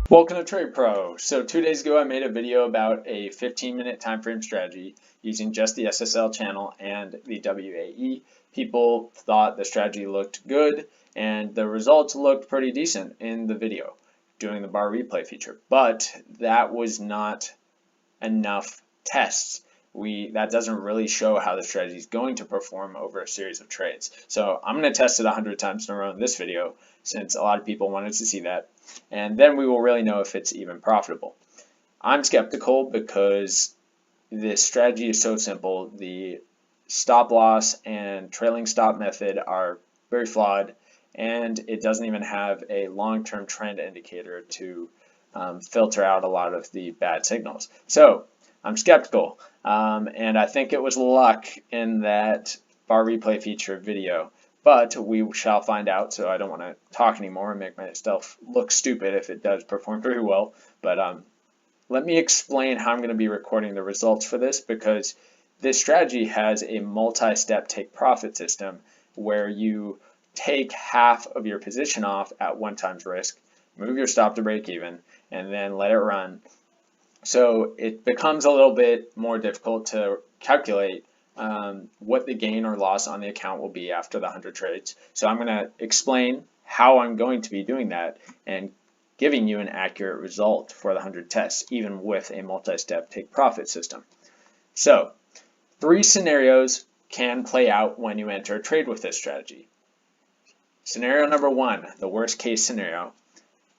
Welcome to Trade Pro. So 2 days ago I made a video about a 15-minute time frame strategy using just the SSL channel and the WAE. People thought the strategy looked good and the results looked pretty decent in the video doing the bar replay feature, but that was not enough tests. That doesn't really show how the strategy is going to perform over a series of trades. So I'm going to test it 100 times in a row in this video since a lot of people wanted to see that, and then we will really know if it's even profitable. I'm skeptical because this strategy is so simple. The stop loss and trailing stop method are very flawed, and it doesn't even have a long-term trend indicator to filter out a lot of the bad signals. So I'm skeptical, and I think it was luck in that bar replay feature video, but we shall find out. So I don't want to talk anymore and make myself look stupid if it does perform very well. But let me explain how I'm going to be recording the results for this, because this strategy has a multi-step take profit system where you take half of your position off at 1x risk, move your stop to break even, and then let it run. So it becomes a little bit more difficult to calculate what the gain or loss on the account will be after the 100 trades. So I'm going to explain how I'm going to be doing that and giving you an accurate result for the 100 tests, even with a multi-step take profit system. So 3 scenarios can play out when you enter a trade with this strategy. Scenario number 1, the worst case scenario,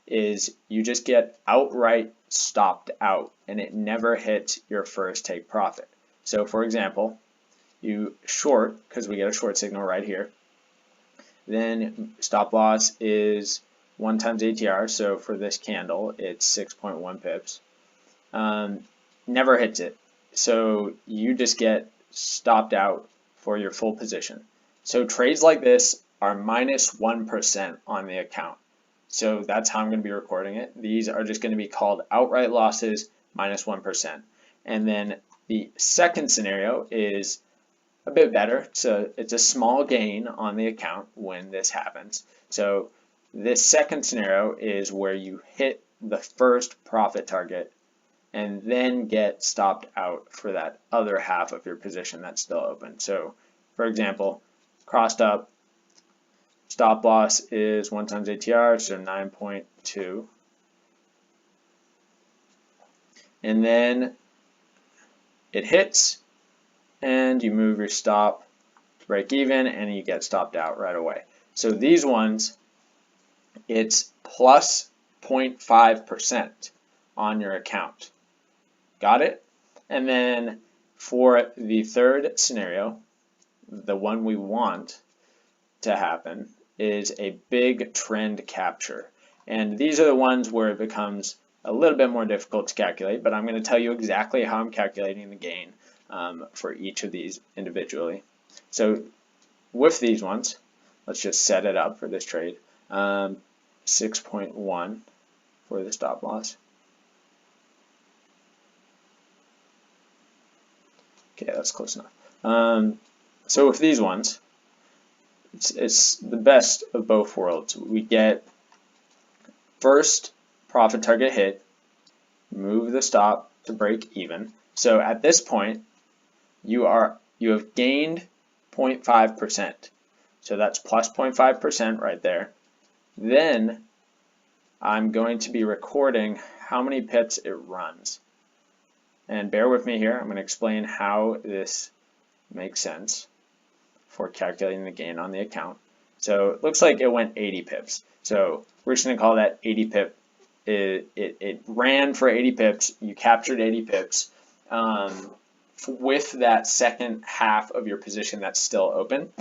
is you just get outright stopped out and it never hits your first take profit. So for example, you short, because we get a short signal right here, then stop loss is 1 times ATR, so for this candle it's 6.1 pips. Never hits it, so you just get stopped out for your full position. So trades like this are minus 1% on the account. So that's how I'm going to be recording it. These are just going to be called outright losses minus 1%. And then the second scenario is a bit better. So it's a small gain on the account when this happens. So this second scenario is where you hit the first profit target and then get stopped out for that other half of your position that's still open. So for example, crossed up, stop loss is 1 times ATR, so 9.2. And then it hits, and you move your stop to break even, and you get stopped out right away. So these ones, it's plus 0.5% on your account. Got it? And then for the third scenario, the one we want to happen, is a big trend capture. And these are the ones where it becomes a little bit more difficult to calculate, but I'm going to tell you exactly how I'm calculating the gain for each of these individually. So with these ones, let's just set it up for this trade. 6.1 for the stop loss. Okay, that's close enough. So with these ones, it's the best of both worlds. We get first profit target hit, move the stop to break even. So at this point, you have gained 0.5%. So that's plus 0.5% right there. Then I'm going to be recording how many pips it runs. And bear with me here. I'm going to explain how this makes sense for calculating the gain on the account. So it looks like it went 80 pips. So we're just going to call that 80 pip. It ran for 80 pips. You captured 80 pips with that second half of your position that's still open.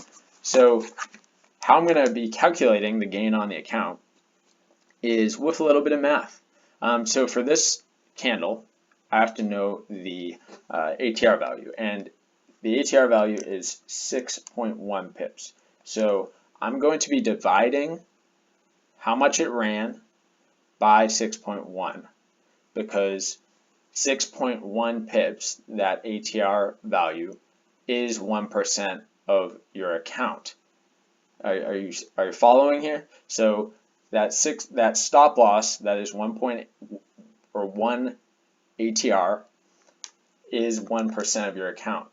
So how I'm going to be calculating the gain on the account is with a little bit of math. So for this candle, I have to know the ATR value, and the ATR value is 6.1 pips. So I'm going to be dividing how much it ran by 6.1, because 6.1 pips, that ATR value, is 1% of your account. Are you following here? So that stop loss that is 1 ATR is 1% of your account,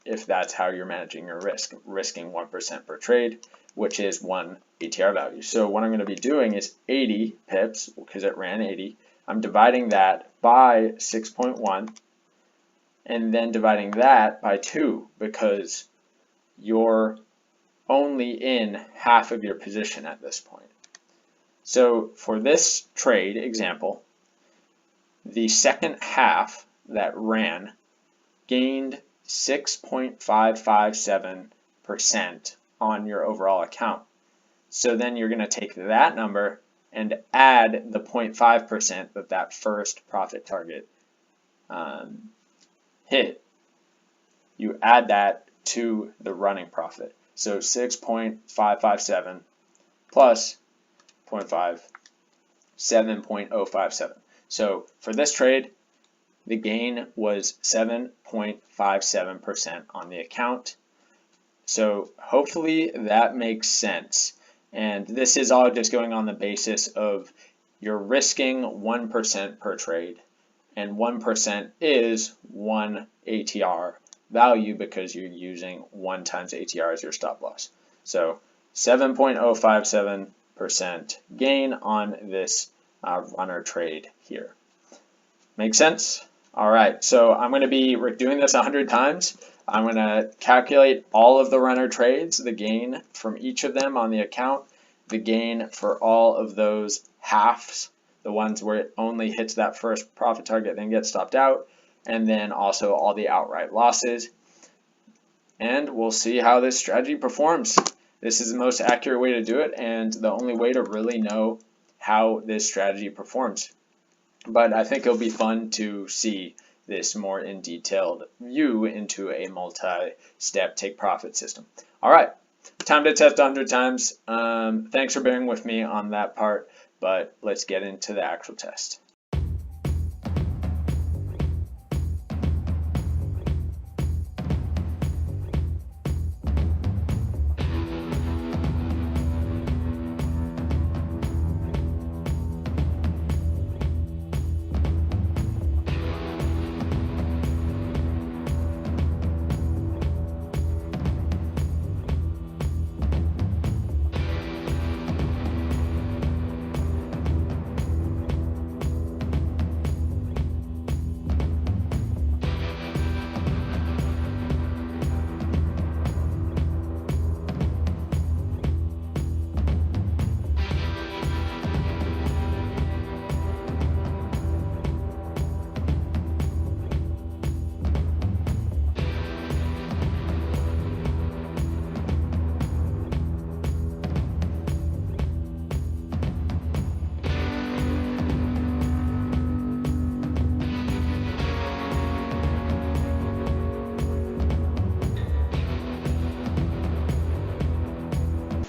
if that's how you're managing your risk, risking 1% per trade, which is 1 ATR value. So what I'm going to be doing is 80 pips, because it ran 80. I'm dividing that by 6.1, and then dividing that by 2, because you're only in half of your position at this point. So for this trade example, the second half that ran gained 6.557% on your overall account. So then you're going to take that number and add the 0.5% that first profit target hit. You add that to the running profit. So 6.557 plus 0.5, 7.057. So for this trade, the gain was 7.57% on the account. So hopefully that makes sense. And this is all just going on the basis of you're risking 1% per trade, and 1% is 1 ATR value because you're using 1 times ATR as your stop loss. So 7.057% gain on this runner trade here. Make sense? All right, so I'm going to be doing this 100 times. I'm going to calculate all of the runner trades, the gain from each of them on the account, the gain for all of those halves, the ones where it only hits that first profit target then gets stopped out, and then also all the outright losses. And we'll see how this strategy performs. This is the most accurate way to do it, and the only way to really know how this strategy performs. But I think it'll be fun to see this more in detailed view into a multi-step take profit system. All right, time to test 100 times. Thanks for bearing with me on that part, but let's get into the actual test.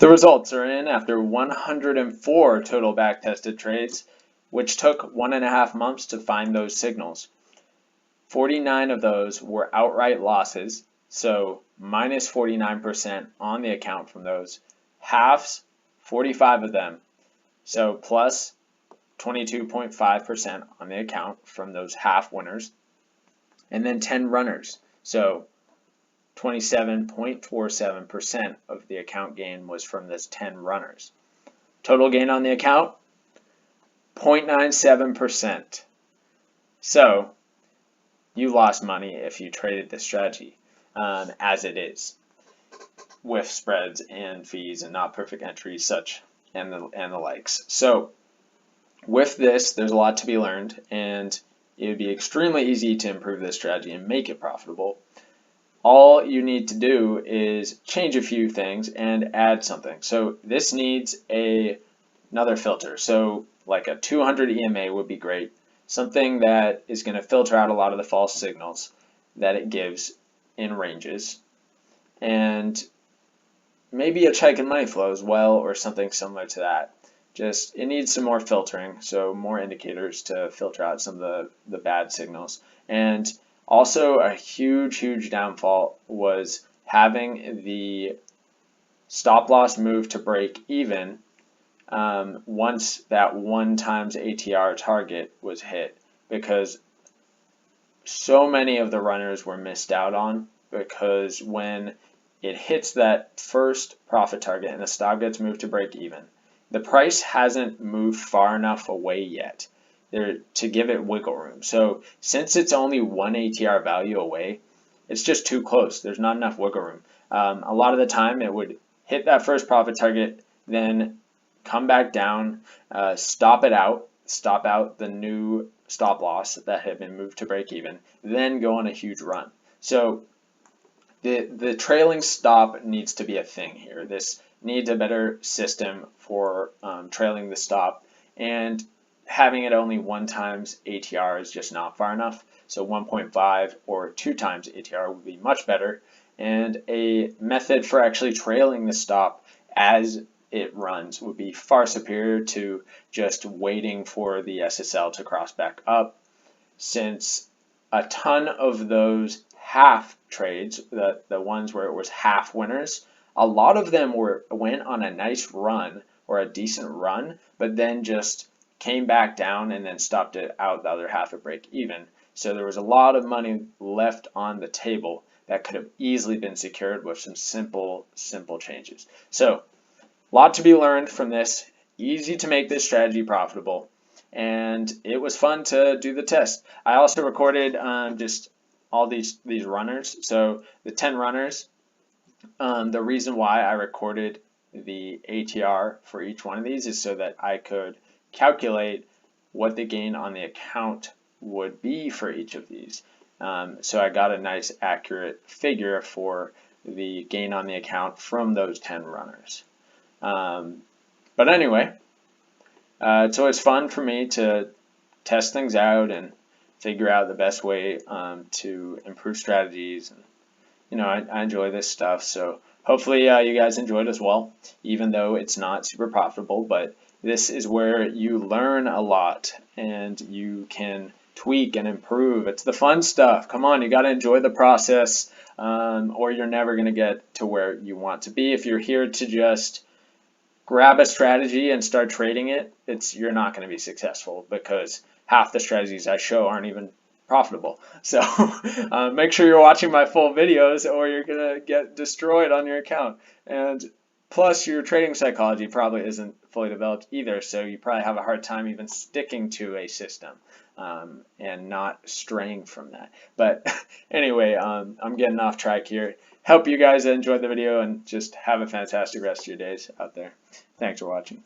The results are in after 104 total backtested trades, which took 1.5 months to find those signals. 49 of those were outright losses, so minus 49% on the account from those. Halves, 45 of them, so plus 22.5% on the account from those half winners. And then 10 runners, so 27.47% of the account gain was from this 10 runners. Total gain on the account, 0.97%. So you lost money if you traded this strategy, as it is, with spreads and fees and not perfect entries, such and the likes. So with this, there's a lot to be learned, and it would be extremely easy to improve this strategy and make it profitable. All you need to do is change a few things and add something. So this needs another filter. So like a 200 EMA would be great. Something that is going to filter out a lot of the false signals that it gives in ranges. And maybe a Chaikin money flow as well, or something similar to that. Just, it needs some more filtering, so more indicators to filter out some of the bad signals. And also, a huge downfall was having the stop loss move to break even once that 1 times ATR target was hit, because so many of the runners were missed out on, because when it hits that first profit target and the stop gets moved to break even, the price hasn't moved far enough away yet there to give it wiggle room. So since it's only 1 ATR value away, it's just too close. There's not enough wiggle room. A lot of the time it would hit that first profit target, then come back down, stop out the new stop loss that had been moved to break even, then go on a huge run. So the trailing stop needs to be a thing here. This needs a better system for trailing the stop, and having it only 1 times ATR is just not far enough. So 1.5 or 2 times ATR would be much better, and a method for actually trailing the stop as it runs would be far superior to just waiting for the SSL to cross back up, since a ton of those half trades, the ones where it was half winners, a lot of them went on a nice run or a decent run, but then just came back down and then stopped it out the other half at break even. So there was a lot of money left on the table that could have easily been secured with some simple changes. So a lot to be learned from this. Easy to make this strategy profitable, and it was fun to do the test. I also recorded just all these runners. So the 10 runners, the reason why I recorded the ATR for each one of these is so that I could calculate what the gain on the account would be for each of these. So I got a nice accurate figure for the gain on the account from those 10 runners. But anyway, it's always fun for me to test things out and figure out the best way to improve strategies. And I enjoy this stuff, so hopefully you guys enjoyed as well, even though it's not super profitable. But this is where you learn a lot and you can tweak and improve. It's the fun stuff. Come on, you got to enjoy the process, or you're never going to get to where you want to be. If you're here to just grab a strategy and start trading it, you're not going to be successful, because half the strategies I show aren't even profitable. So make sure you're watching my full videos, or you're going to get destroyed on your account. And plus, your trading psychology probably isn't fully developed either, so you probably have a hard time even sticking to a system and not straying from that. But anyway, I'm getting off track here. Hope you guys enjoyed the video and just have a fantastic rest of your days out there. Thanks for watching.